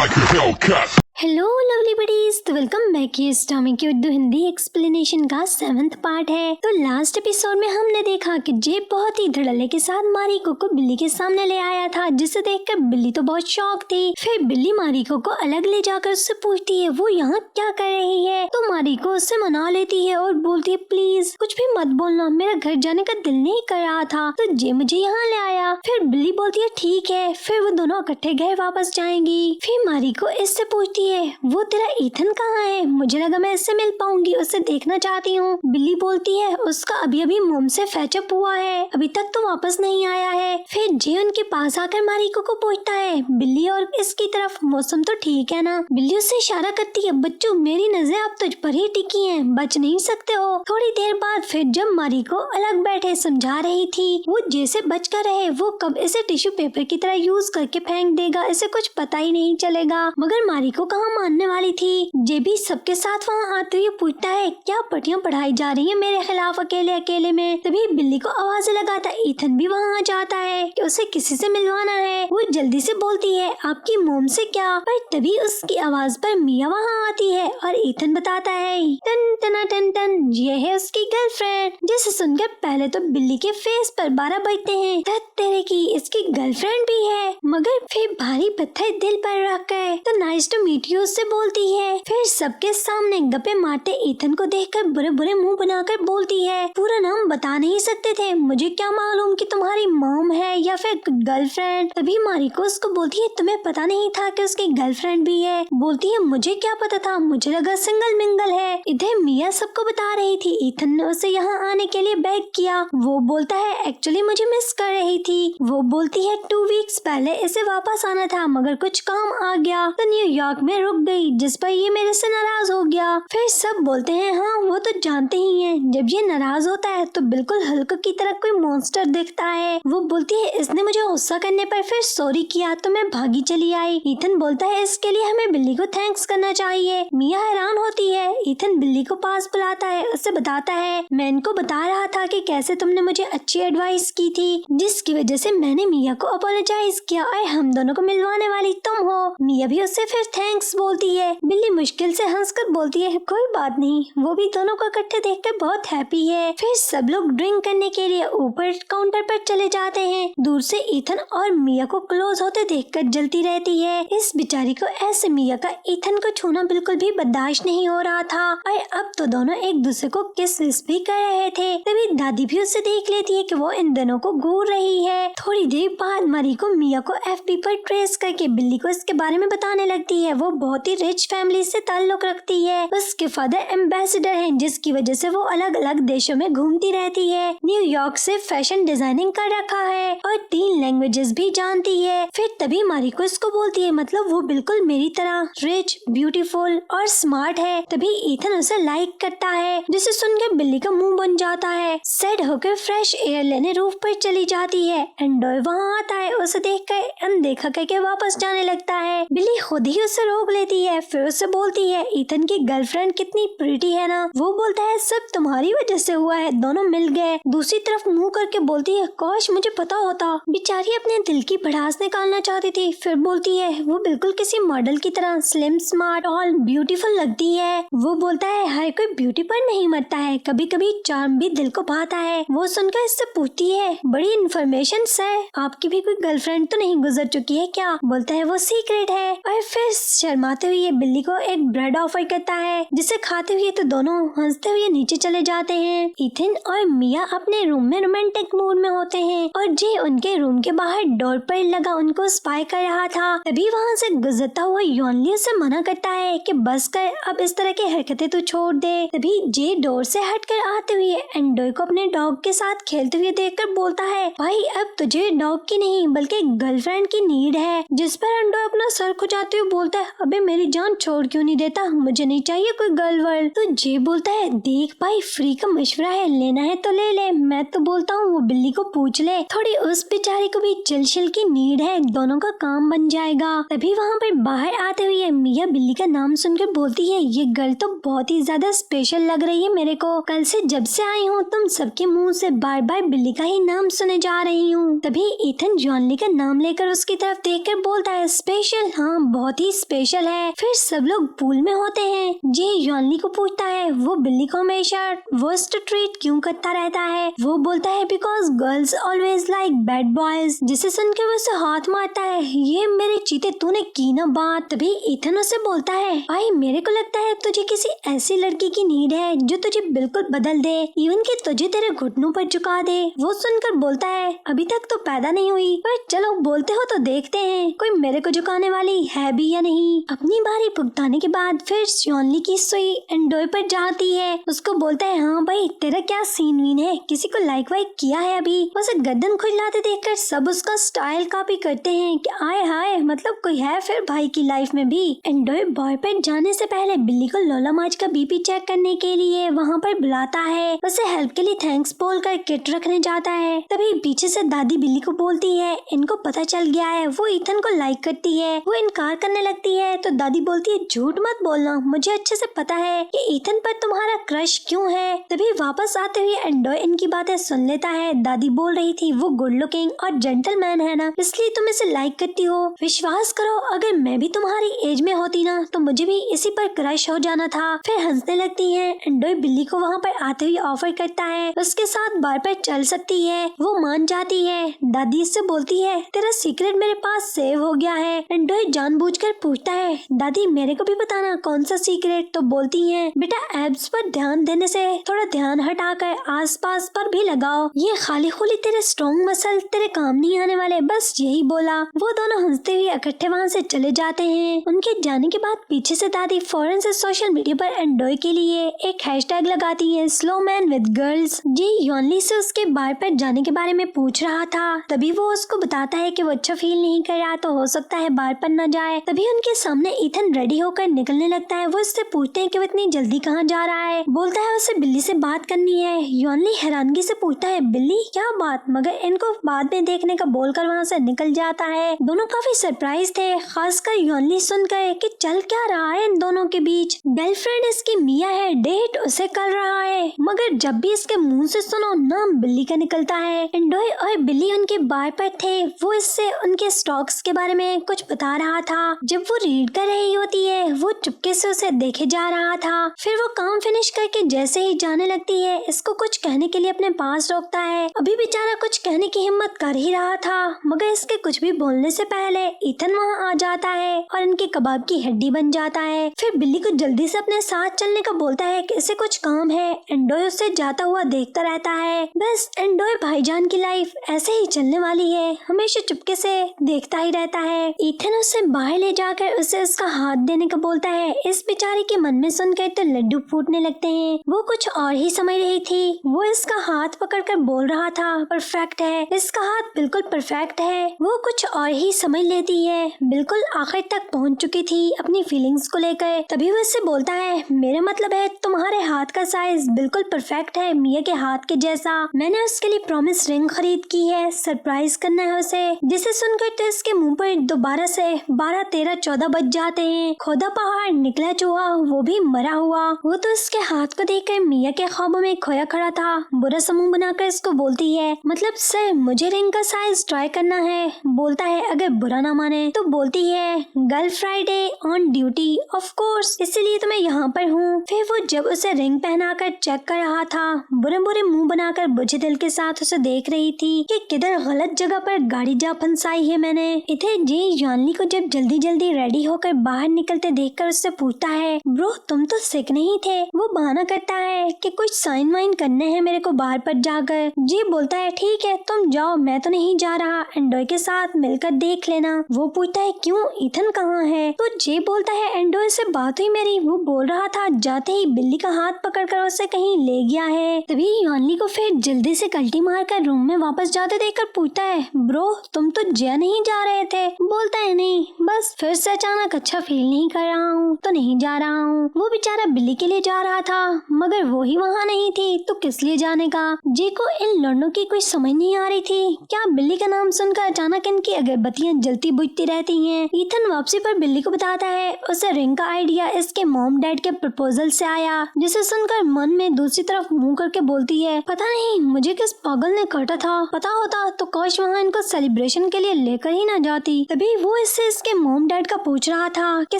like a Hellcat. Hello lovely buddies, तो welcome back. ये स्टॉमिक की उर्दू हिंदी एक्सप्लेनेशन का 7th पार्ट है। तो लास्ट एपिसोड में हमने देखा कि जेब बहुत ही धड़ल्ले के साथ मारिको को बिल्ली के सामने ले आया था, जिसे देखकर बिल्ली तो बहुत शॉक थी। फिर बिल्ली मारिको को अलग ले जाकर उससे पूछती है वो यहाँ क्या कर रही है। तो मारिको उससे मना लेती है और बोलती है प्लीज कुछ भी मत बोलना, मेरा घर जाने का दिल नहीं कर रहा था तो जे मुझे यहाँ ले आया। फिर बिल्ली बोलती है ठीक है। फिर वो दोनों इकट्ठे घर वापस जाएंगी। फिर मारिको इससे पूछती है वो तेरा ईथन कहाँ है, मुझे लगा मैं इससे मिल पाऊंगी, उसे देखना चाहती हूँ। बिल्ली बोलती है उसका अभी अभी मोम से फैचअप हुआ है, अभी तक तो वापस नहीं आया है। फिर जे उनके पास आकर मारिको को पूछता है बिल्ली और इसकी तरफ मौसम तो ठीक है ना। बिल्ली उससे इशारा करती है बच्चू मेरी नजरें अब तुझ पर ही टिकी हैं, बच नहीं सकते हो। थोड़ी देर बाद फिर जब मारिको अलग बैठे समझा रही थी वो जैसे बच कर रहे, वो कब इसे टिश्यू पेपर की तरह यूज करके फेंक देगा इसे कुछ पता ही नहीं चलेगा। मगर मारिको कहाँ मानने वाली थी। जे भी सबके साथ वहाँ आते हुए पूछता है क्या पट्टियाँ पढ़ाई जा रही है मेरे खिलाफ अकेले अकेले में। तभी बिल्ली को आवाज लगाता ईथन भी वहाँ जाता है कि उसे किसी से मिलवाना है। वो जल्दी से बोलती है आपकी मोम से क्या, पर तभी उसकी आवाज पर मिया वहाँ आती है और ईथन बताता है टन टना टन टन ये है उसकी गर्लफ्रेंड। जिसे सुनकर पहले तो बिल्ली के फेस पर 12 बजते हैं, तेरे की इसकी गर्लफ्रेंड भी है। मगर फिर भारी पत्थर दिल पर रख कर तो नाइस टू मीट यू से बोलती है। फिर सबके सामने गप्पे मारते ईथन को देखकर बुरे बुरे मुंह बनाकर बोलती है पूरा नाम बता नहीं सकते थे, मुझे क्या मालूम कि तुम्हारी मॉम है या फिर गर्लफ्रेंड। तभी मारिको उसको बोलती है तुम्हें पता नहीं था कि उसकी गर्लफ्रेंड भी है। बोलती है मुझे क्या पता था, मुझे लगा सिंगल मिंगल है। इधर मिया सबको बता रही थी ईथन ने उसे यहाँ आने के लिए बेग किया। वो बोलता है एक्चुअली मुझे मिस कर रही थी। वो बोलती है 2 वीक्स पहले इसे वापस आना था मगर कुछ काम आ गया तो न्यूयॉर्क में रुक गई, जिस पर ये मेरे से नाराज हो गया। फिर सब बोलते हैं हाँ वो तो जानते ही हैं, जब ये नाराज होता है तो बिल्कुल हल्क की तरह कोई मॉन्स्टर दिखता है। वो बोलती है इसने मुझे गुस्सा करने पर फिर सॉरी किया तो मैं भागी चली आई। ईथन बोलता है इसके लिए हमें बिल्ली को थैंक्स करना चाहिए। मिया हैरान होती है। ईथन बिल्ली को पास बुलाता है, उससे बताता है मैं इनको बता रहा था कि कैसे तुमने मुझे अच्छी एडवाइस की थी जिसकी वजह से मैंने मिया को अपोलोजाइज किया और हम दोनों को मिलवाने वाली तुम हो। मिया भी उससे फिर थैंक्स बोलती है। बिल्ली मुश्किल से हंसकर बोलती है कोई बात नहीं। वो भी दोनों को इकट्ठे देखकर बहुत हैप्पी है। फिर सब लोग ड्रिंक करने के लिए ऊपर काउंटर पर चले जाते हैं। दूर से ईथन और मिया को क्लोज होते देखकर जलती रहती है। इस बेचारी को ऐसे मिया का ईथन को छूना बिल्कुल भी बर्दाश्त नहीं हो रहा था और अब तो दोनों एक दूसरे को किस भी कर रहे थे। तभी दादी भी उससे देख लेती है कि वो इन दोनों को घूर रही है। थोड़ी देर बाद मारिको मिया को FB पर ट्रेस करके बिल्ली को इसके बारे में बताने लगती है। वो बहुत ही रिच फैमिली से ताल्लुक रखती है, उसके फादर एम्बेसडर हैं जिसकी वजह से वो अलग अलग देशों में घूमती रहती है। न्यूयॉर्क से फैशन डिजाइनिंग कर रखा है और 3 लैंग्वेजेस भी जानती है। फिर तभी मारिको इसको बोलती है मतलब वो बिल्कुल मेरी तरह रिच, ब्यूटीफुल और स्मार्ट है। तभी ईथन उसे लाइक करता है, जिसे सुनकर बिल्ली का मुंह बन जाता है। सैड होकर फ्रेश एयर लेने रूफ पर चली जाती है। एंडोय वहाँ आता है, उसे देखकर अनदेखा करके वापस जाने लगता है। बिल्ली खुद ही उसे रोक लेती है। फिर उससे बोलती है ईथन की गर्लफ्रेंड कितनी प्रिटी है ना। वो बोलता है सब तुम्हारी वजह से हुआ है, दोनों मिल गए। दूसरी तरफ मुंह करके बोलती है काश मुझे पता होता। बेचारी अपने दिल की भड़ास निकालना चाहती थी। फिर बोलती है वो बिल्कुल किसी मॉडल की तरह स्लिम, स्मार्ट और ब्यूटीफुल लगती है। वो बोलता है हर कोई ब्यूटी पर नहीं मरता है, कभी कभी चार्म भी दिल को भाता है। वो सुनकर इससे पूछती है बड़ी इन्फॉर्मेशन सर, आपकी भी कोई गर्लफ्रेंड तो नहीं गुजर चुकी है क्या। बोलता है वो सीक्रेट है और फिर शर्माते हुए बिल्ली को एक ब्रेड ऑफर करता है जिसे खाते हुए तो दोनों हंसते हुए नीचे चले जाते हैं। ईथन और मिया अपने रूम में रोमांटिक मूड में होते हैं और जे उनके रूम के बाहर डोर पर लगा उनको स्पाई कर रहा था। तभी वहाँ से गुजरता हुआ यॉनली उसे मना करता है कि बस कर, अब इस तरह की हरकतें तू छोड़ दे। तभी जे डोर से हटकर आते हुए एंडोय को अपने डॉग के साथ खेलते हुए देखकर बोलता है भाई अब तुझे डॉग की नहीं बल्कि गर्लफ्रेंड की नीड है। जिस पर एंडोय अपना सर खुजाते हुए बोलता है अबे मेरी जान छोड़ क्यों नहीं देता, मुझे नहीं चाहिए कोई गर्ल वर्ल। तो जे बोलता है देख भाई फ्री का मशवरा है, लेना है तो ले ले, मैं तो बोलता हूँ वो बिल्ली को पूछ ले, थोड़ी उस बेचारी को भी चिलशिल की नीड है, दोनों का काम बन जाएगा। तभी वहाँ पर बाहर आते हुए मिया बिल्ली का नाम सुनकर बोलती है ये गर्ल तो बहुत ही ज्यादा स्पेशल लग रही है मेरे को, कल से जब से आई हूँ तुम सबके मुंह से बार बार बिल्ली का ही नाम सुने जा रही हूँ। तभी इथन जॉनली का नाम लेकर उसकी तरफ देखकर बोलता है स्पेशल, हाँ बहुत ही स्पेशल है। फिर सब लोग पूल में होते हैं। जे जॉनली को पूछता है वो बिल्ली को हमेशा वर्स्ट ट्रीट क्यों करता रहता है। वो बोलता है because girls always like bad boys, जिसे सुनकर वो उसे हाथ मारता है, ये मेरे चीते तूने की ना बात। तभी इथन उसे बोलता है भाई मेरे को लगता है तुझे किसी ऐसी लड़की की नीड है जो तुझे बिल्कुल बदल दे, इवन कि तुझे तेरे घुटनों पर झुका दे। वो सुनकर बोलता है अभी तक तो पैदा नहीं हुई, पर चलो बोलते हो तो देखते हैं कोई मेरे को झुकाने वाली है भी या नहीं। अपनी बारी भुगताने के बाद फिर जॉनली की सुई एंडोय पर जाती है। उसको बोलता है हाँ भाई तेरा क्या सीन वीन है, किसी को लाइक वाइक किया है अभी। उसे गर्दन खुजलाते देखकर सब उसका स्टाइल कॉपी करते हैं कि आए हाय मतलब कोई है फिर भाई की लाइफ में भी। एंडोय बॉय पर जाने से पहले बिल्ली को लोला मार्च का बीपी चेक करने के लिए वहाँ पर बुलाता है। उसे हेल्प के लिए थैंक्स बोलकर किट रखने जाता है। तभी पीछे से दादी बिल्ली को बोलती है इनको पता चल गया है वो इथन को लाइक करती है। वो इनकार करने लगती है तो दादी बोलती है झूठ मत बोलना, मुझे अच्छे से पता है कि इथन पर तुम्हारा क्रश क्यों है। तभी वापस आते हुए एंडोय इनकी बातें सुन लेता है। दादी बोल रही थी वो गुड लुकिंग और जेंटलमैन है ना, इसलिए तुम इसे लाइक करती हो। विश्वास करो अगर मैं भी तुम्हारी एज में होती ना तो मुझे भी इसी पर क्रश हो जाना था। फिर हंसने लगती है। एंडोय बिल्ली को वहाँ पर आते हुए ऑफर करता है उसके साथ बार पर चल सकती है। वो मान जाती है। दादी इससे बोलती है तेरा सीक्रेट मेरे पास सेव हो गया है। एंडोय जानबूझकर पूछता है दादी मेरे को भी बताना कौन सा सीक्रेट। तो बोलती है बेटा एब्स पर ध्यान देने से थोड़ा ध्यान हटाकर आसपास पर भी लगाओ, ये खाली खुली तेरे स्ट्रॉन्ग मसल तेरे काम नहीं आने वाले, बस यही बोला। वो दोनों हंसते हुए इकट्ठे वहाँ से चले जाते हैं। उनके जाने के बाद पीछे से दादी फौरन से सोशल मीडिया पर एंडोय के लिए एक हैशटैग लगाती है स्लो मैन विद गर्ल्स। जी यॉनली से उसके बार पर जाने के बारे में पूछ रहा था। तभी वो उसको बताता है कि वो अच्छा फील नहीं कर रहा तो हो सकता है बार पर न जाए। तभी उनके सामने इथन रेडी होकर निकलने लगता है। वो उससे पूछते हैं कि वो इतनी जल्दी कहाँ जा रहा है। बोलता है उसे बिल्ली से बात करनी है। यॉनली हैरानगी से पूछता है बिल्ली क्या बात, मगर इनको बाद में देखने का बोलकर वहाँ से निकल जाता है। दोनों काफी सरप्राइज थे, खासकर यॉनली सुनकर कि चल क्या रहा है इन दोनों के बीच। गर्लफ्रेंड इसकी मिया है, डेट उसे कर रहा है, मगर जब भी इसके मुंह से सुनो नाम बिल्ली का निकलता है। एंडोय और बिल्ली उनके बार पर थे। वो इससे उनके स्टॉक्स के बारे में कुछ बता रहा था। जब वो रीड कर रही होती है वो चुपके से उसे देखे जा रहा था। फिर वो काम फिनिश करके जैसे ही जाने लगती है इसको कुछ कहने के लिए अपने पास रोकता है। अभी बेचारा कुछ कहने की हिम्मत कर ही रहा था, मगर इसके कुछ भी बोलने से पहले इथन वहाँ आ जाता है और इनके कबाब की हड्डी बन जाता है। फिर बिल्ली को जल्दी से अपने साथ चलने का बोलता है कि इसे कुछ काम है। एंडोय उससे जाता हुआ देखता रहता है। बस एंडोय भाईजान की लाइफ ऐसे ही चलने वाली है, हमेशा चुपके से देखता ही रहता है। इथन उसे बाहर ले जाकर उसे उसका हाथ देने का बोलता है। इस बेचारे के मन में सुनकर तो लड्डू फूटने लगते हैं। वो कुछ और ही समझ रही थी। वो इसका हाथ पकड़कर बोल रहा था परफेक्ट है, इसका हाथ बिल्कुल परफेक्ट है। वो कुछ और ही समझ लेती है, बिल्कुल आखिर तक पहुंच चुकी थी अपनी फीलिंग्स को लेकर। तभी वो इससे बोलता है मेरा मतलब है तुम्हारे हाथ का साइज बिल्कुल परफेक्ट है मिया के हाथ के जैसा। मैंने उसके लिए प्रॉमिस रिंग खरीद की है, सरप्राइज करना है उसे। जिसे सुनकर तो इसके मुंह पर दोबारा से 12, 13, 14 बज जाते हैं। खोदा पहाड़ निकला चूहा, वो भी मरा हुआ। वो तो इसके हाथ को देखकर मिया के ख्वाबों में खोया खड़ा था। बुरा समूह बनाकर इसको बोलती है मतलब सर मुझे रिंग का साइज ट्राई करना है। बोलता है अगर बुरा ना माने तो बोलती है girl Friday on duty of course, इसलिए तो मैं यहाँ पर हूँ। फिर वो जब उसे रिंग पहनाकर चेक कर रहा था, बुरे बुरे मुंह बनाकर बुझे दिल के साथ उसे देख रही थी कि किधर गलत जगह पर गाड़ी जा फंसाई है मैंने। इधर जी जॉनली को जब जल्दी जल्दी रेडी होकर बाहर निकलते देखकर उससे पूछता है ब्रो तुम तो सिक नहीं थे। वो बहाना करता है कि कुछ साइन वाइन करने हैं मेरे को बाहर पर जाकर। जी बोलता है ठीक है तुम जाओ, मैं तो नहीं जा रहा, एंडोय के साथ मिलकर देख लेना। वो पूछता है क्यों इथन कहाँ है। तो जे बोलता है एंडोय से बात हुई मेरी, वो बोल रहा था जाते ही बिल्ली का हाथ पकड़कर उसे कहीं ले गया है। तभी यॉनली को फिर जल्दी से कल्टी मारकर रूम में वापस जाते देखकर पूछता है ब्रो तुम तो जया नहीं जा रहे थे। बोलता है नहीं, बस फिर से अचानक अच्छा फील नहीं कर रहा हूँ तो नहीं जा रहा हूँ। वो बेचारा बिल्ली के लिए जा रहा था मगर वो ही वहाँ नहीं थी तो किस लिए जाने का। जे को इन लड़नों की कोई समझ नहीं आ रही थी। क्या बिल्ली का नाम सुनकर अचानक इनकी अगरबत्तियां जलती बुझती रहती हैं। ईथन वापसी पर बिल्ली को बताता है उसे रिंग का आइडिया इसके मॉम डैड के प्रपोजल से आया, जिसे सुनकर मन में दूसरी तरफ मुंह करके बोलती है, पता नहीं मुझे किस पागल ने काटा था, पता होता तो काश वहाँ इनको सेलिब्रेशन के लिए लेकर ही ना जाती। तभी वो इससे इसके मॉम डैड का पूछ रहा था कि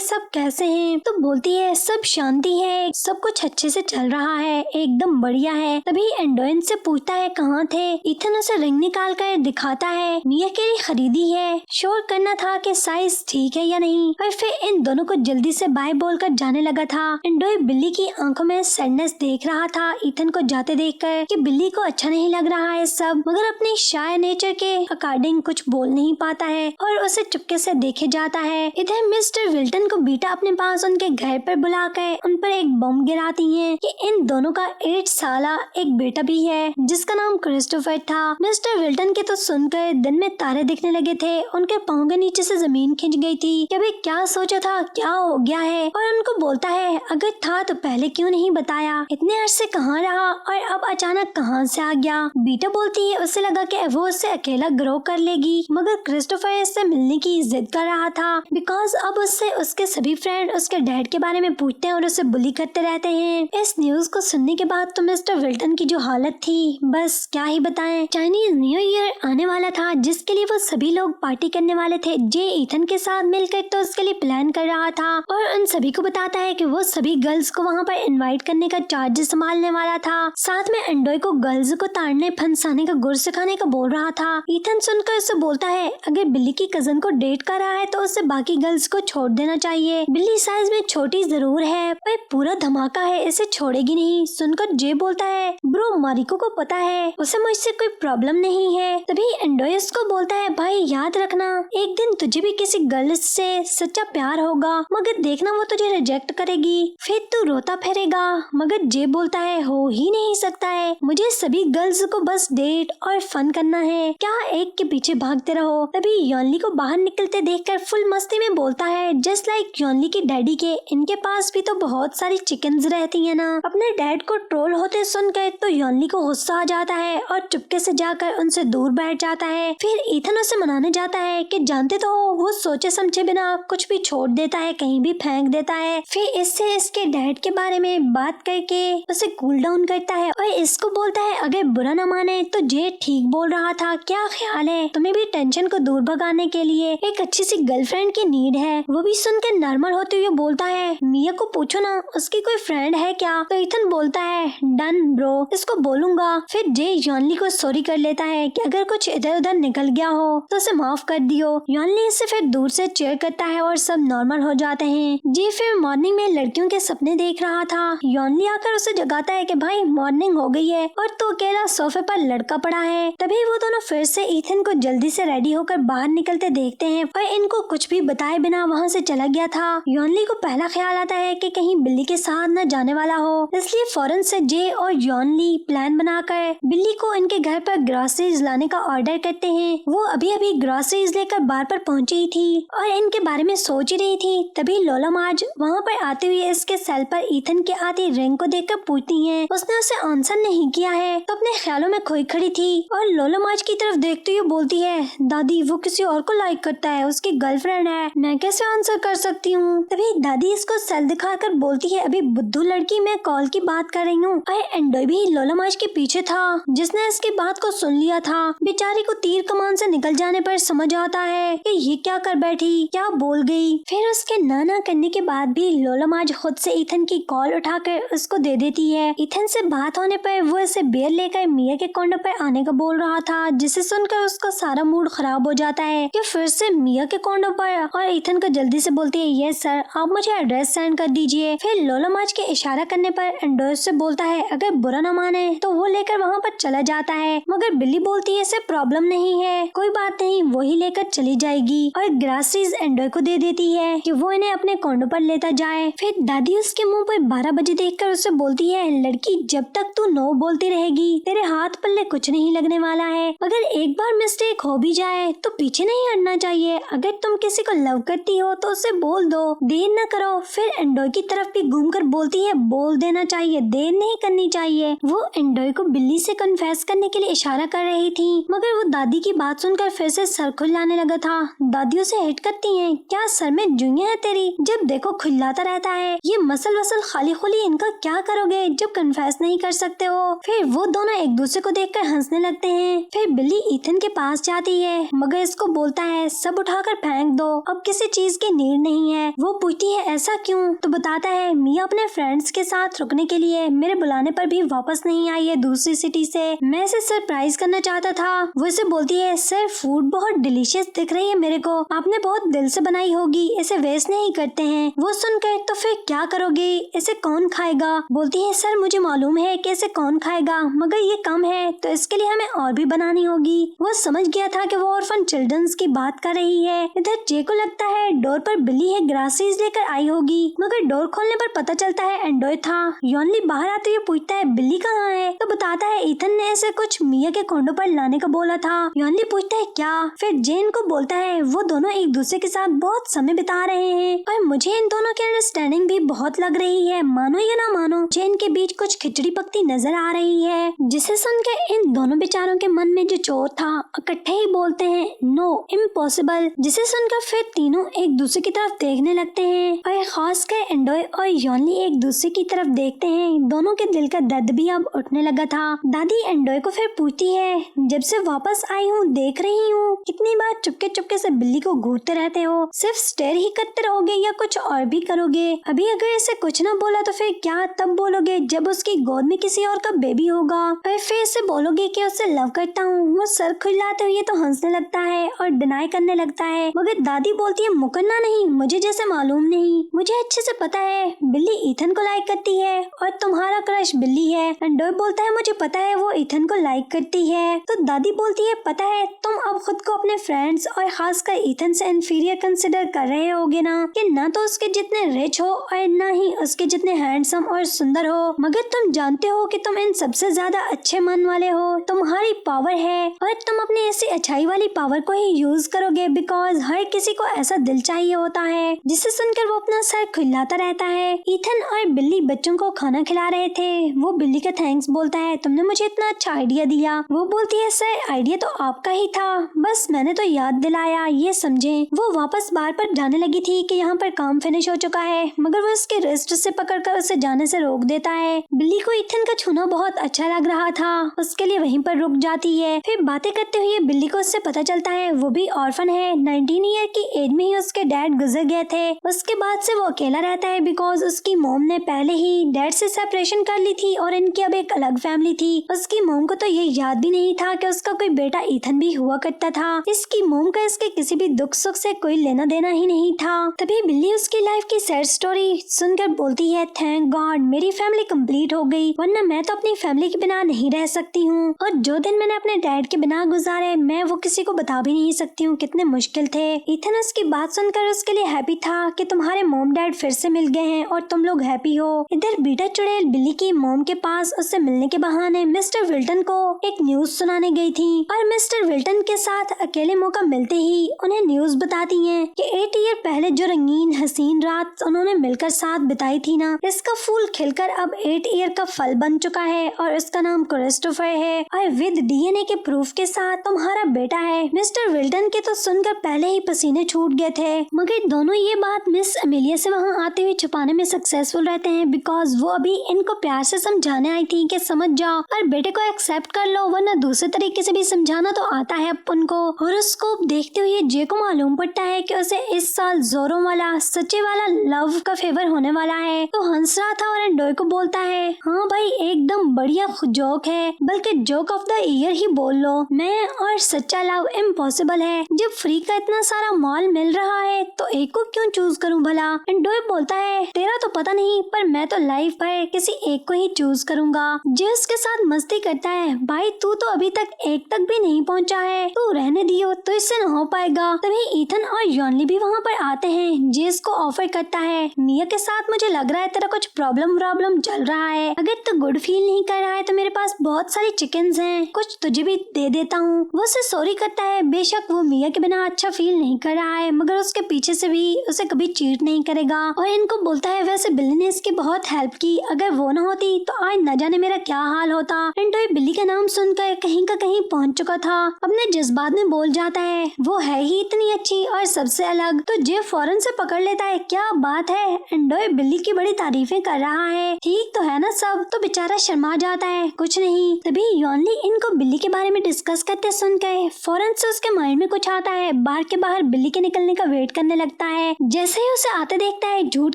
सब कैसे हैं, तो बोलती है सब शांति है, सब कुछ अच्छे से चल रहा है, एकदम बढ़िया है। तभी एंडोइन से पूछता है कहाँ थे। ईथन उसे रिंग निकाल कर दिखाता है, मिया के लिए खरीदी है, श्योर करना था कि साइज ठीक है या नहीं। और फिर इन दोनों को जल्दी से बाय बोलकर जाने लगा था। एंडोय बिल्ली की आंखों में सैडनेस देख रहा था ईथन को जाते देखकर कि बिल्ली को अच्छा नहीं लग रहा है सब, मगर अपनी शाय नेचर के अकॉर्डिंग कुछ बोल नहीं पाता है और उसे चुपके से देखे जाता है। इधर मिस्टर विल्टन को बीटा अपने पास उनके घर पर बुलाकर उन पर एक बम गिराती है कि इन दोनों का 8 साला एक बेटा भी है जिसका नाम क्रिस्टोफर था। मिस्टर विल्टन के तो सुनकर दिन में तारे दिखने लगे थे, उनके पाँव के नीचे से जमीन खिंच गई थी कि अभी क्या सोचा था, क्या हो गया है। और उनको बोलता है अगर था तो पहले क्यों नहीं बताया, इतने अरसे कहाँ रहा और अब अचानक कहाँ से आ गया। बीटा बोलती है उसे लगा कि वो उससे अकेला ग्रो कर लेगी, मगर क्रिस्टोफर इससे मिलने की जिद कर रहा था बिकॉज अब उससे उसके सभी फ्रेंड उसके डैड के बारे में पूछते हैं और उसे बुली करते रहते हैं। इस न्यूज को सुनने के बाद तो मिस्टर विल्टन की जो हालत थी बस क्या ही बताएं। चाइनीज न्यू ईयर आने वाला था जिसके लिए वो सभी लोग पार्टी करने वाले थे। जे ईथन के साथ मिलकर तो उसके लिए प्लान कर रहा था और उन सभी को बताता है कि वो सभी गर्ल्स को वहाँ पर इनवाइट करने का चार्ज संभालने वाला था। साथ में एंडोय को गर्ल्स को ताड़ने फंसाने का गुर सिखाने का बोल रहा था। ईथन सुनकर उसे बोलता है अगर बिल्ली की कजन को डेट कर रहा है तो उसे बाकी गर्ल्स को छोड़ देना चाहिए। बिल्ली साइज में छोटी जरूर है पर पूरा धमाका है, इसे छोड़ेगी नहीं। सुनकर जे बोलता है ब्रो मारिको को पता है, उसे मुझसे कोई प्रॉब्लम नहीं है। तभी एंडोय उसको बोलता है भाई याद रखना एक दिन तुझे भी किसी गर्ल से सच्चा प्यार होगा, मगर देखना वो तुझे रिजेक्ट करेगी, फिर तू रोता फिरेगा। मगर जे बोलता है हो ही नहीं सकता है, मुझे सभी गर्ल्स को बस डेट और फन करना है, क्या एक के पीछे भागते रहो। तभी योनली को बाहर निकलते देखकर फुल मस्ती में बोलता है जस्ट लाइक योनली की डैडी के, इनके पास भी तो बहुत सारी चिकन्स रहती है ना। अपने डैड को ट्रोल होते सुनकर तो योनली को गुस्सा आ जाता है और चुपके से जाकर उनसे दूर बैठ जाता है। फिर ईथन उसे मनाने जाता है कि जानते तो हो वो सोचे समझे बिना कुछ भी छोड़ देता है, कहीं भी फेंक देता है। फिर इससे इसके डैड के बारे में बात करके उसे कूल डाउन करता है और इसको बोलता है अगर बुरा न माने तो जे ठीक बोल रहा था, क्या ख्याल है तुम्हें भी टेंशन को दूर भगाने के लिए एक अच्छी सी गर्लफ्रेंड की नीड है। वो भी सुनकर नॉर्मल होते हुए बोलता है मिया को पूछो ना उसकी कोई फ्रेंड है क्या। तो ईथन बोलता है डन ब्रो, इसको बोलूंगा। फिर जे योनली को सॉरी कर लेता है कि अगर कुछ इधर उधर निकल गया हो तो उसे माफ कर दियो। योनली इसे फिर दूर से चेयर करता है और सब नॉर्मल हो जाते हैं। जे फिर मॉर्निंग में लड़कियों के सपने देख रहा था। योनली आकर उसे जगाता है कि भाई मॉर्निंग हो गई है और तो अकेला सोफे पर लड़का पड़ा है। तभी वो दोनों फिर से ईथन को जल्दी से रेडी होकर बाहर निकलते देखते हैं और इनको कुछ भी बताए बिना वहाँ से चला गया था। योनली को पहला ख्याल आता है कि कहीं बिल्ली के साथ न जाने वाला हो, इसलिए फौरन से जे और योनली प्लान बनाकर बिल्ली को इनके घर पर ग्रोसरीज लाने का ऑर्डर करते हैं। वो अभी अभी ग्रोसरीज लेकर बार पर पहुंची थी और इनके बारे में सोच ही रही थी। तभी लोला मार्ज वहाँ पर आते हुए इसके सेल पर ईथन के आती रिंग को देखकर पूछती है। उसने उसे आंसर नहीं किया है तो अपने ख्यालों में खोई खड़ी थी और लोला मार्ज की तरफ देखते हुए बोलती है दादी वो किसी और को लाइक करता है, उसकी गर्लफ्रेंड है, मैं कैसे आंसर कर सकती हूँ। तभी दादी इसको सेल दिखाकर बोलती है अभी बुद्धू लड़की मैं कॉल की बात कर रही हूँ। और एंडोय भी लोला मार्ज के पीछे था जिसने इसकी बात को सुन लिया था। बेचारी को तीर कमान से निकल जाने पर समझ आता है कि ये क्या कर बैठी, क्या बोल गई। फिर उसके ना करने के बाद भी लोला मार्ज खुद से ईथन की कॉल उठाकर उसको दे देती है। ईथन से बात होने पर वो इसे बियर लेकर मिया के कॉर्नर पर आने का बोल रहा था, जिसे सुनकर उसका सारा मूड खराब हो जाता है कि फिर से मिया के कॉर्नर पर। और ईथन को जल्दी से बोलती है यस सर आप मुझे एड्रेस सेंड कर दीजिए। फिर लोला मार्ज के इशारा करने पर एंडोय से बोलता है अगर बुरा न माने तो वो लेकर वहाँ पर चला जाता है, मगर बिल्ली बोलती है इसे प्रॉब्लम नहीं है, कोई बात नहीं वो ही लेकर चली जाएगी और ग्रासीज एंडोय को दे देती है कि वो इन्हें अपने कॉर्नर पर लेता जाए। फिर दादी उसके मुंह पर 12 बजे देखकर उससे बोलती है लड़की जब तक तू नो बोलती रहेगी तेरे हाथ पल्ले कुछ नहीं लगने वाला है, अगर एक बार मिस्टेक हो भी जाए तो पीछे नहीं हटना चाहिए। अगर तुम किसी को लव कर करती हो तो उसे बोल दो, देर न करो। फिर एंडोय की तरफ भी घूमकर बोलती है बोल देना चाहिए, देर नहीं करनी चाहिए। वो एंडोय को बिल्ली से कन्फेस करने के लिए इशारा कर रही थी, मगर वो दादी की बात सुनकर फिर से सर खुलाने लगा था। दादी उसे हिट करती है, क्या सर में जुइयां है तेरी, जब देखो खुल्लाता रहता है, ये मसल वसल खाली खुली इनका क्या करोगे जब कन्फेस नहीं कर सकते हो। फिर वो दोनों एक दूसरे को देखकर हंसने लगते हैं। फिर बिल्ली ईथन के पास जाती है, मगर इसको बोलता है सब उठाकर फेंक दो, अब किसी चीज की नीड नहीं है। वो पूछती है ऐसा क्यों, तो बताता है मिया अपने फ्रेंड्स के साथ रुकने के लिए मेरे बुलाने पर भी वापस नहीं आई है दूसरी सिटी से, मैं इसे सरप्राइज करना चाहता था। वो इसे बोलती है सर फूड बहुत डिलीशियस दिख रही है मेरे को, आपने बहुत दिल से बनाई होगी, इसे वेस्ट नहीं करते हैं। वो सुनकर तो फिर क्या करोगे, इसे कौन खाएगा। बोलती है सर मुझे मालूम है कि इसे कौन खाएगा, मगर ये कम है तो इसके लिए हमें और भी बनानी होगी। वो समझ गया था कि वो ऑर्फन चिल्ड्रंस की बात कर रही है। इधर जे को लगता है डोर पर बिल्ली है ग्रासीज लेकर आई होगी, मगर डोर खोलने पर पता चलता है एंडोय था। योनली बाहर आते हुए पूछता है बिल्ली कहाँ है, तो बताता है ईथन ने ऐसे कुछ मिया के कोंडों पर लाने का बोला था। योनली पूछता है क्या, फिर जेन को बोलता है वो दोनों एक दूसरे के साथ बहुत समय बिता रहे हैं और मुझे इन दोनों की अंडरस्टैंडिंग भी बहुत लग रही है, मानो या ना मानो जेन के बीच कुछ खिचड़ी पकती नजर आ रही है। जिसे सुनकर इन दोनों बेचारों के मन में जो चोट था इकट्ठे ही बोलते हैं नो इम्पॉसिबल। जिसे सुनकर फिर तीनों एक दूसरे की तरफ देखने लगते हैं और खासकर एंडोय और योनली एक दूसरे की तरफ देखते हैं। दोनों के दिल का दर्द भी अब उठने लगा था। दादी एंडोय को फिर पूछती है जब से वापस आई हूँ देख रही हूँ कितनी बार चुपके चुपके से बिल्ली को घूरते रहते हो, सिर्फ स्टेयर ही करते रहोगे या कुछ और भी करोगे। अभी अगर इसे कुछ ना बोला तो फिर क्या तब बोलोगे जब उसकी गोद में किसी और का बेबी होगा, और फिर इसे बोलोगे कि उसे लव करता हूँ। वो सर खुलाते हुए तो हंसने लगता है और डिनाई करने लगता है, मगर दादी बोलती है मुकरना नहीं, मुझे जैसे मालूम नहीं, मुझे अच्छे से पता है बिल्ली ईथन को लाइक करती है और तुम्हारा क्रश बिल्ली है। एंडोय बोलता है मुझे पता है वो ईथन को लाइक करती है। तो दादी बोलती है पता है तुम अब खुद को अपने फ्रेंड्स और खासकर ईथन से इंफीरियर कंसिडर कर रहे होगे ना, कि ना तो उसके जितने रिच हो और ना ही उसके जितने हैंडसम और सुंदर हो, मगर तुम जानते हो कि तुम इन सबसे ज्यादा अच्छे मन वाले हो, तुम्हारी पावर है और तुम अपनी ऐसी अच्छाई वाली पावर को ही यूज करोगे बिकॉज हर किसी को ऐसा दिल चाहिए होता है। जिसे सुनकर वो अपना सर खुलाता रहता है। ईथन और बिल्ली बच्चों को खाना खिला रहे थे। वो बिल्ली का थैंक्स बोलता है तुमने मुझे इतना अच्छा आइडिया दिया। वो बोलती है सर आइडिया तो आपका ही था, बस मैंने तो याद दिलाया, ये समझे। वो वापस बार पर जाने लगी थी कि यहाँ पर काम फिनिश हो चुका है, मगर वो उसके रिस्ट से पकड़कर उसे जाने से रोक देता है। बिल्ली को ईथन का छूना बहुत अच्छा लग रहा था, उसके लिए वहीं पर रुक जाती है। फिर बातें करते हुए बिल्ली को उससे पता चलता है वो भी ऑर्फन है। 19 ईयर की एज में ही उसके डैड गुजर गए थे। उसके बाद से वो अकेला रहता है बिकॉज उसकी मोम ने पहले ही डैड से सेपरेशन कर ली थी और इनकी अब एक अलग फैमिली थी। उसकी मोम को तो ये याद भी नहीं था कि उसका कोई बेटा ईथन भी हुआ करता था। इसकी मोम का इसके किसी भी दुख सुख से कोई लेना देना ही नहीं था। तभी बिल्ली उसकी लाइफ की सैड स्टोरी सुनकर बोलती है थैंक गॉड मेरी फैमिली कंप्लीट हो गई, वरना मैं तो अपनी फैमिली के बिना नहीं रह सकती हूँ। और जो दिन मैंने अपने डैड के बिना गुजारे मैं वो किसी को बता भी नहीं सकती हूँ कितने मुश्किल थे। ईथन उसकी बात सुनकर उसके लिए हैप्पी था कि तुम्हारे मोम डैड फिर से मिल गए हैं और तुम लोग हैप्पी हो। इधर बीटा चुड़ैल बिल्ली की मोम के पास उससे मिलने के बहाने मिस्टर विल्टन को एक न्यूज सुनाने गई थी और मिस्टर विल्टन के साथ अकेले मौका मिलते ही उन्हें न्यूज बताती है कि 8 ईयर पहले जो रंगीन हसीन रात उन्होंने मिलकर साथ बिताई थी ना, इसका फूल खिलकर अब 8 ईयर का फल बन चुका है और इसका नाम क्रिस्टोफर है और विद डीएनए के प्रूफ के साथ तुम्हारा बेटा है। मिस्टर विल्टन के तो सुनकर पहले ही पसीने छूट गए थे, मगर दोनों ये बात मिस अमेलिया से वहाँ आते हुए छुपाने में सक्सेसफुल रहते हैं बिकॉज वो अभी इनको प्यार से समझाने आई थी कि समझ जाओ और बेटे को एक्सेप्ट कर लो, वरना दूसरे तरीके से भी समझाना तो आता है अपन को। हॉरोस्कोप देखते हुए जे को मालूम पड़ता है कि उसे इस साल जोरों वाला सच्चे वाला लव का फेवर होने वाला है। तो हंस रहा था और एंडोय को बोलता है हाँ भाई एकदम बढ़िया जोक है, बल्कि जोक ऑफ द ईयर ही बोल लो। मैं और सच्चा लव इम्पॉसिबल है, जब फ्री का इतना सारा मॉल मिल रहा है तो एक को क्यों चूज करूं भला। एंडोय बोलता है तेरा तो पता नहीं पर मैं तो लाइफ भर किसी एक को ही चूज करूंगा। जे उसके साथ मस्ती करता है भाई तू तो अभी तक एक तक भी नहीं पहुंचा है, तू रहने दियो तो इससे न हो पाएगा। तभी ईथन और योनली भी वहाँ पर आते हैं। जे इसको ऑफर करता है मिया के साथ मुझे लग रहा है तेरा कुछ प्रॉब्लम चल रहा है, अगर तू गुड फील नहीं कर रहा है तो मेरे पास बहुत सारी चिकन्स हैं, कुछ तुझे भी दे देता हूँ। वो उसे सॉरी करता है, बेशक वो मिया के बिना अच्छा फील नहीं कर रहा है मगर उसके पीछे से भी उसे कभी चीट नहीं करेगा और इनको बोलता है वैसे बिल्ली ने इसकी बहुत हेल्प की, अगर वो न होती तो आज न जाने मेरा क्या हाल होता। एंडोय बिल्ली का नाम सुनकर कहीं का कहीं पहुंच चुका था। अपने जज्बात में बोल जाता है वो है ही इतनी अच्छी और सबसे अलग, तो जे फौरन से पकड़ लेता है क्या बात है, एंडोय बिल्ली की बड़ी तारीफें कर रहा है, ठीक तो है ना सब, तो बेचारा शर्मा जाता है कुछ नहीं। तभी योनली इनको बिल्ली के बारे में डिस्कस करते सुनकर फौरन से उसके माइंड में कुछ आता है, बार के बाहर बिल्ली के निकलने का वेट करने लगता है। जैसे ही उसे आते देखता है झूठ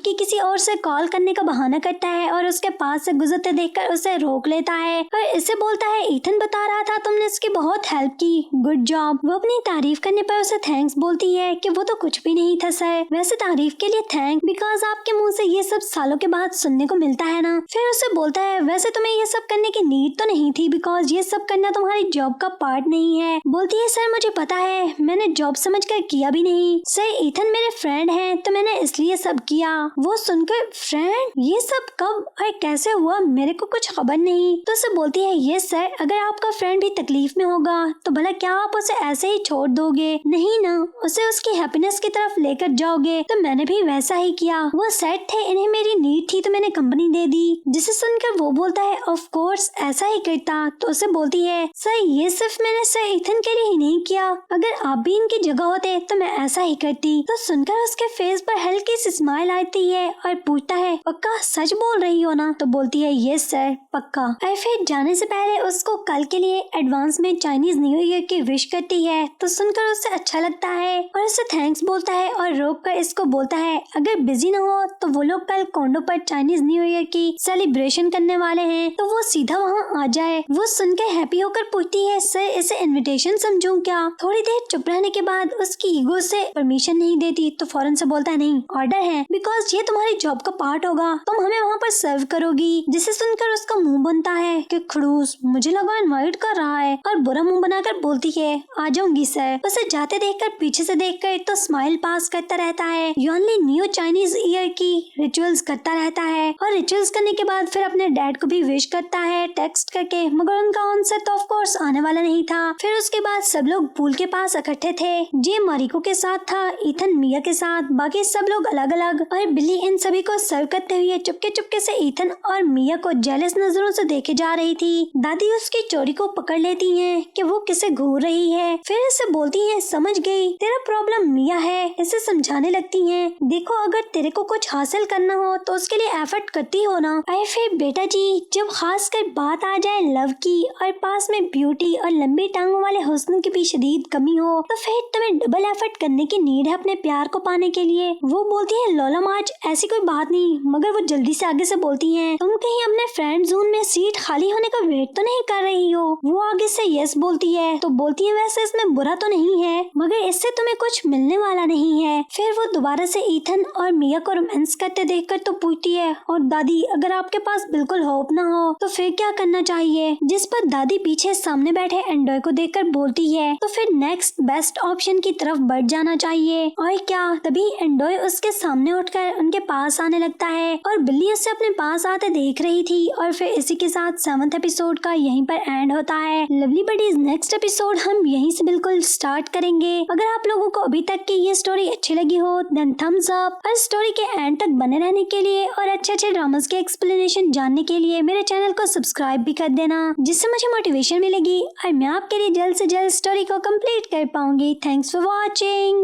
की किसी और से कॉल करने का बहाना करता है और उसके पास से गुजरते देखकर उसे रोक लेता है और इसे बोलता है ईथन बता रहा था तुमने इसकी बहुत हेल्प की, गुड जॉब। वो अपनी तारीफ करने पर उसे थैंक्स बोलती है कि वो तो कुछ भी नहीं था सर, वैसे तारीफ के लिए थैंक बिकॉज आपके मुंह से ये सब सालों के बाद सुनने को मिलता है ना। फिर उसे बोलता है वैसे तुम्हें ये सब करने की नीड तो नहीं थी बिकॉज ये सब करना तुम्हारी जॉब का पार्ट नहीं है। बोलती है सर मुझे पता है, मैंने जॉब समझकर किया भी नहीं सर, ईथन मेरे फ्रेंड हैं तो मैंने इसलिए सब किया। वो सुनकर फ्रेंड, ये सब कब और कैसे हुआ, मेरे को कुछ खबर नहीं। तो उसे बोलती है ये सर, अगर आपका फ्रेंड भी तकलीफ में होगा तो भला क्या आप उसे ऐसे ही छोड़ दोगे, नहीं ना, उसे उसकी हैप्पीनेस की तरफ लेकर जाओगे। तो मैंने भी वैसा ही किया, वो सेट थे, इन्हें मेरी नीड थी तो मैंने कंपनी दे दी। जिसे सुनकर वो बोलता है ऑफ कोर्स ऐसा ही करता। तो उसे बोलती है सर ये सिर्फ मैंने सर ईथन के लिए ही नहीं किया, अगर आप भी इनकी जगह होते तो मैं ऐसा ही करती। तो सुनकर उसके फेस पर हल्की सी स्माइल आती है और पूछता है पक्का सच बोल रही हो ना। तो बोलती है यस सर पक्का। और फिर जाने से पहले उसको कल के लिए एडवांस में चाइनीज न्यू ईयर की विश करती है। तो सुनकर उसे अच्छा लगता है और उसे थैंक्स बोलता है और रोक कर इसको बोलता है अगर बिजी न हो तो वो लोग कल कोंडो पर चाइनीज न्यू ईयर की सेलिब्रेशन करने वाले हैं तो वो सीधा वहाँ आ जाए। वो सुनकर हैप्पी होकर पूछती है सर इसे इनविटेशन समझूं क्या। थोड़ी देर चुप रहने के बाद उसकी ईगो से परमिशन नहीं देती तो फौरन से बोलता है नहीं ऑर्डर है बिकॉज ये तुम्हारी जॉब का पार्ट होगा, तुम हमें वहाँ पर सर्व करोगी। जिसे सुनकर उसका मुंह बनता है कि खड़ूस, मुझे लगा इनवाइट कर रहा है, और बुरा मुंह बनाकर बोलती है आ जाऊंगी सर। उसे जाते देखकर पीछे से देखकर तो स्माइल पास करता रहता है। योनली न्यू चाइनीज ईयर की रिचुअल्स करता रहता है और रिचुअल्स करने के बाद फिर अपने डैड को भी विश करता है टेक्स्ट करके, मगर उनका आंसर तो ऑफ कोर्स आने वाला नहीं था। फिर उसके बाद सब लोग पूल के पास इकट्ठे थे। जे मारिको के साथ था, ईथन मिया के साथ, बाकी सब लोग अलग अलग। और बिल्ली इन सभी को सर्व करते हुए चुपके चुपके से ईथन और मिया को जेलस नजरों से देखे जा रही थी। दादी उसकी चोरी को पकड़ लेती हैं कि वो किसे घूर रही है। फिर इसे बोलती हैं समझ गई तेरा प्रॉब्लम मिया है। इसे समझाने लगती हैं देखो अगर तेरे को कुछ हासिल करना हो तो उसके लिए एफर्ट करती हो ना। अरे फिर बेटा जी जब खास कर बात आ जाए लव की और पास में ब्यूटी और लंबी टांगों वाले हुस्न की भी शदीद कमी हो तो फिर तुम्हें डबल एफर्ट करने की नीड है अपने प्यार को पाने के लिए। वो बोलती है लोला मार्च ऐसी कोई बात नहीं, मगर वो जल्दी से आगे से बोलती हैं तुम कहीं अपने फ्रेंड जोन में सीट खाली होने का वेट तो नहीं कर रही हो। वो आगे से यस बोलती है तो बोलती है वैसे इसमें बुरा तो नहीं है मगर इससे तुम्हें कुछ मिलने वाला नहीं है। फिर वो दोबारा से ईथन और मिया को रोमांस करते देखकर तो पूछती है और दादी अगर आपके पास बिल्कुल होप ना हो तो फिर क्या करना चाहिए। जिस पर दादी पीछे सामने बैठे एंडोय को देखकर बोलती है तो फिर नेक्स्ट बेस्ट ऑप्शन की तरफ बढ़ जाना चाहिए। और क्या तभी एंडोय उसके सामने उठकर उनके पास आने लगता है और बिल्ली उससे अपने पास आते देख रही थी। और फिर इसी के साथ 7th एपिसोड का यहीं पर एंड होता है। लवली बडीज नेक्स्ट एपिसोड हम यहीं से बिल्कुल स्टार्ट करेंगे। अगर आप लोगों को अभी तक की ये स्टोरी अच्छी लगी हो देन थम्स अप, और स्टोरी के एंड तक बने रहने के लिए और अच्छे अच्छे ड्रामास के एक्सप्लेनेशन जानने के लिए मेरे चैनल को सब्सक्राइब भी कर देना, जिससे मुझे मोटिवेशन मिलेगी और मैं आपके लिए जल्द से जल्द स्टोरी को कंप्लीट कर पाऊंगी। Thanks for watching.